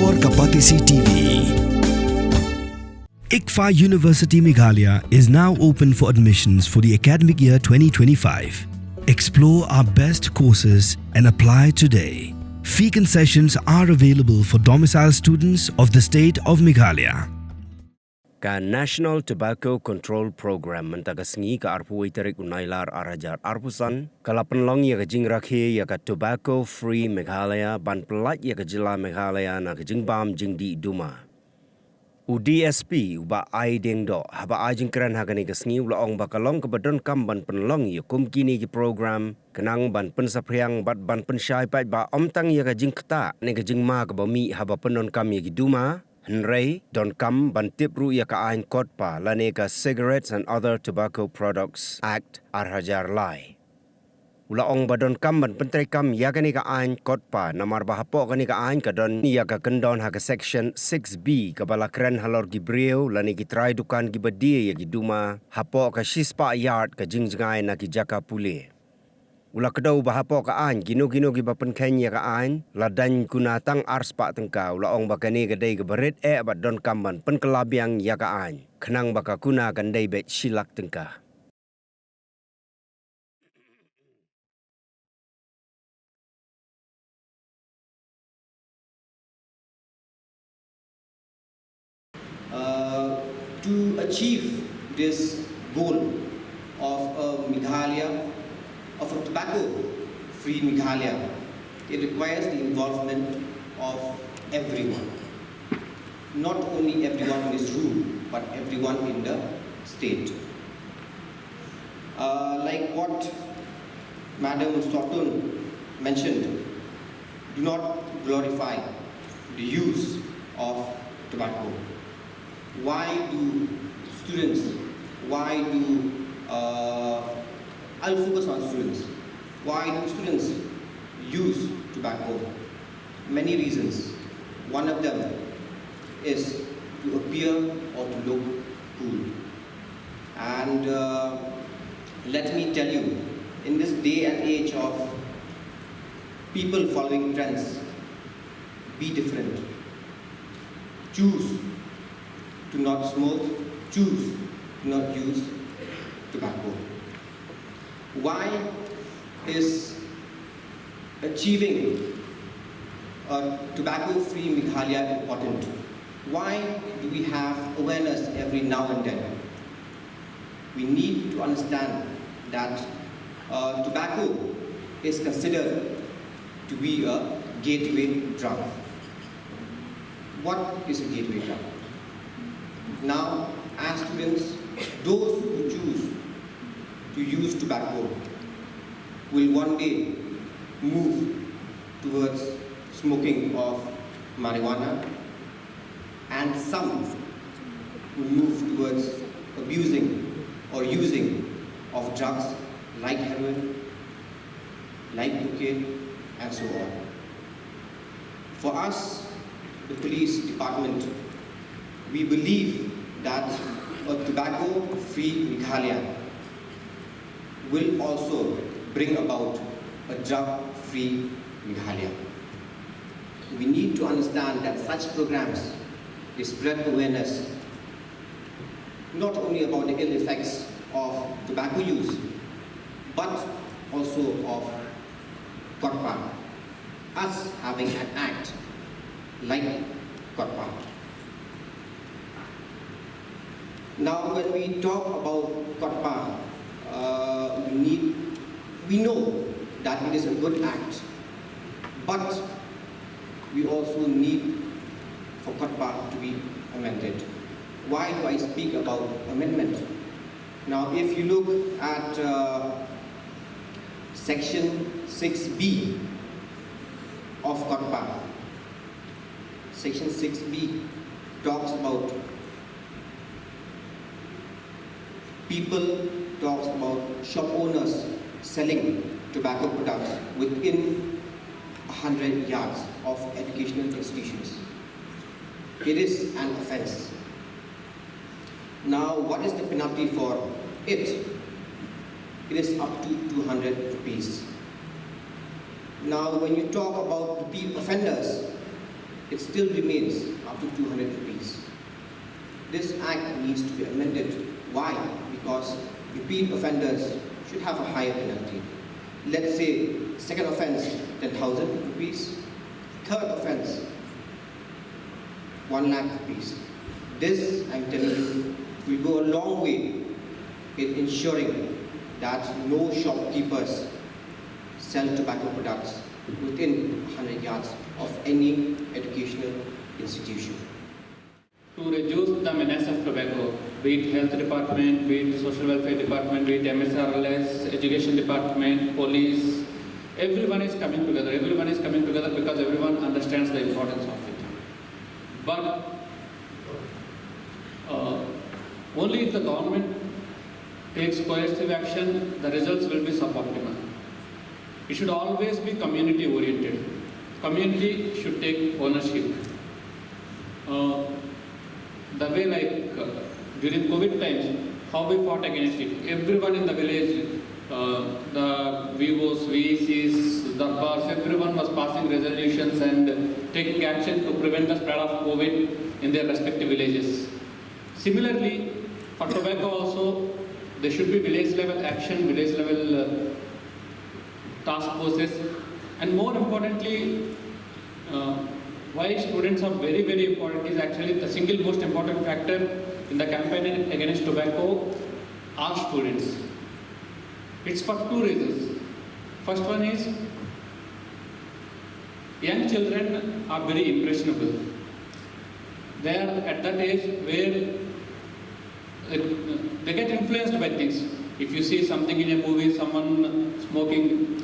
और Kapatisi TV. ICFA University Meghalaya is now open for admissions for the academic year 2025. Explore our best courses and apply today. Fee concessions are available for domicile students of the state of Meghalaya. Ka National Tobacco Control Program mentagasngi ka arpu iterik unailar arajar arpusan kalapenlong ya kajing rakhe ya ka Tobacco Free Meghalaya ban pelat ya ka jila Meghalaya na kajing bam jing di Duma. UDSP uba ai deng do haba ajing kran hagani kasngi ulaong bakalong kabadon kam ban penlong ya kum kini ki program kenang ban pensapriang bat ban pensyai pat ba omtang ya kajing kata ne kajing ma ka bami haba penon kam ya ki Duma Henry don kam ban tip ru ya ka ain kotpa lane ka Cigarettes and Other Tobacco Products Act arhajar lai. Ulaong badon kam ban pentrai kam ya kani ka ain kotpa namar ba Hapoh kani ka ain ka don ya ka kendon ha ka section 6B ka balakren halor gibreu lane ki try dukan gibadi ya ki Duma Hapoh ka shispa yard ka jingjngai na ki jaka pule. Ula kedau ba Hapoh ka ain gino-gino gi bapen kenya ka ain la Daiñ Kuna tang ars pa tengka ulaong bakani ka dai ka berit badon kam ban pen kelabiang ya ka ain kenang baka Kuna kan dai bet silak tengka. To achieve this goal of a Meghalaya, of a tobacco-free Meghalaya, it requires the involvement of everyone. Not only everyone in this room, but everyone in the state. Like what Madam Sotun mentioned, do not glorify the use of tobacco. Why do students, I'll focus on students. Why do students use tobacco? Many reasons. One of them is to appear or to look cool. And let me tell you, in this day and age of people following trends, be different. Choose to not smoke, choose to not use tobacco. Why is achieving a tobacco-free Meghalaya important? Why do we have awareness every now and then? We need to understand that tobacco is considered to be a gateway drug. What is a gateway drug? Now, as students, those who choose to use tobacco will one day move towards smoking of marijuana, and some will move towards abusing or using of drugs like heroin, like cocaine, and so on. For us, the police department, we believe that a tobacco-free Meghalaya will also bring about a drug-free Meghalaya. We need to understand that such programs spread awareness not only about the ill effects of tobacco use, but also of Kotpa, us having an act like Kotpa. Now, when we talk about Kotpa, we know that it is a good act, but we also need for Kotpa to be amended. Why do I speak about amendment? Now, if you look at section 6B of Kotpa, section 6B talks about talks about shop owners selling tobacco products within 100 yards of educational institutions. It is an offense. Now, what is the penalty for it? It is up to 200 rupees. Now, when you talk about repeat offenders, it still remains up to 200 rupees. This act needs to be amended. Why? Because repeat offenders should have a higher penalty. Let's say second offense 10,000 rupees, third offense 1 lakh rupees. This, I'm telling you, will go a long way in ensuring that no shopkeepers sell tobacco products within 100 yards of any educational institution. To reduce the menace of tobacco, be it health department, be it social welfare department, be it MSRLS, education department, police, everyone is coming together. Everyone is coming together because everyone understands the importance of it. But only if the government takes coercive action, the results will be suboptimal. It should always be community oriented. Community should take ownership. The way during COVID times, how we fought against it. Everyone in the village, the VOs, VECs, the bars, everyone was passing resolutions and taking action to prevent the spread of COVID in their respective villages. Similarly, for tobacco also, there should be village level action, village level task forces, and more importantly, why students are very, very important is actually the single most important factor in the campaign against tobacco are students. It's for two reasons. First one is, young children are very impressionable. They are at that age where they get influenced by things. If you see something in a movie, someone smoking,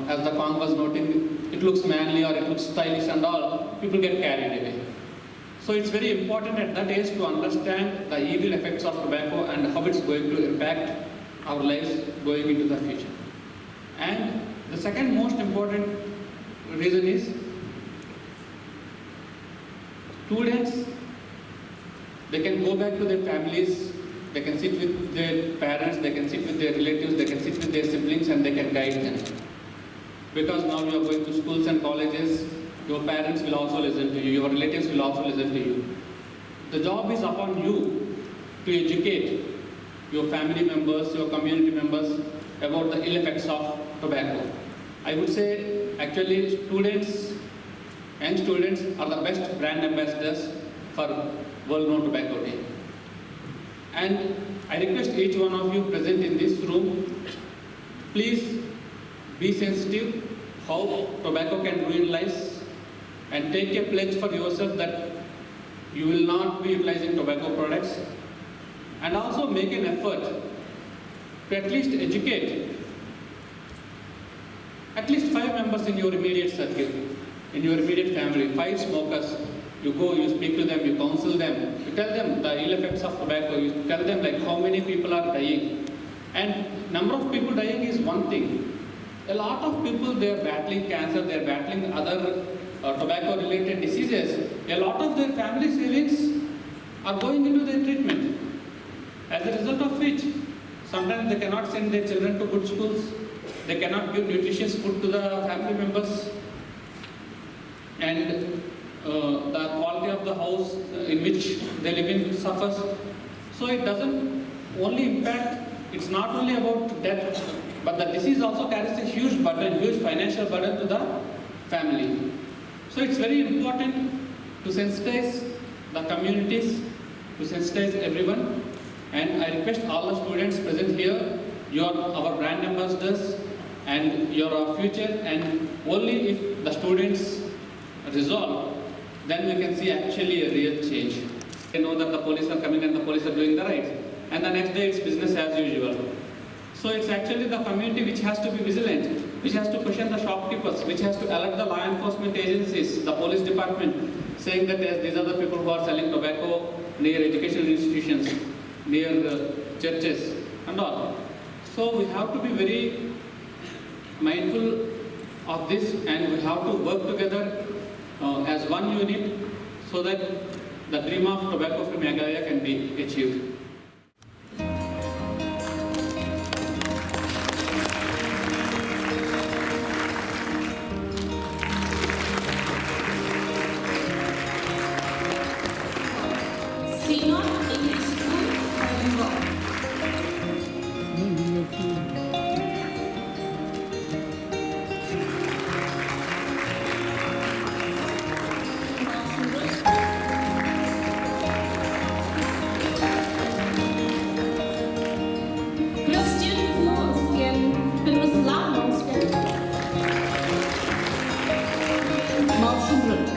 as the Kong was noting, it looks manly or it looks stylish and all, people get carried away. So it's very important at that age to understand the evil effects of tobacco and how it's going to impact our lives going into the future. And the second most important reason is, students, they can go back to their families, they can sit with their parents, they can sit with their relatives, they can sit with their siblings and they can guide them. Because now you are going to schools and colleges, your parents will also listen to you, your relatives will also listen to you. The job is upon you to educate your family members, your community members about the ill effects of tobacco. I would say actually students and students are the best brand ambassadors for World No Tobacco Day. And I request each one of you present in this room, please be sensitive how tobacco can ruin lives, and take a pledge for yourself that you will not be utilizing tobacco products, and also make an effort to at least educate at least 5 members in your immediate circle, in your immediate family, 5 smokers. You go, you speak to them, you counsel them, you tell them the ill effects of tobacco, you tell them like how many people are dying. And number of people dying is one thing. A lot of people, they are battling cancer, they are battling other tobacco related diseases. A lot of their family savings are going into their treatment. As a result of which, sometimes they cannot send their children to good schools, they cannot give nutritious food to the family members, and the quality of the house in which they live in suffers. So it doesn't only impact, it's not only about death, but the disease also carries a huge burden, huge financial burden to the family. So it's very important to sensitize the communities, to sensitize everyone. And I request all the students present here, you are our brand ambassadors and you are our future, and only if the students resolve, then we can see actually a real change. They know that the police are coming and the police are doing the right, and the next day it's business as usual. So it's actually the community which has to be vigilant, which has to question the shopkeepers, which has to alert the law enforcement agencies, the police department, saying that yes, these are the people who are selling tobacco near educational institutions, near churches and all. So we have to be very mindful of this, and we have to work together as one unit so that the dream of tobacco-free Meghalaya can be achieved. children.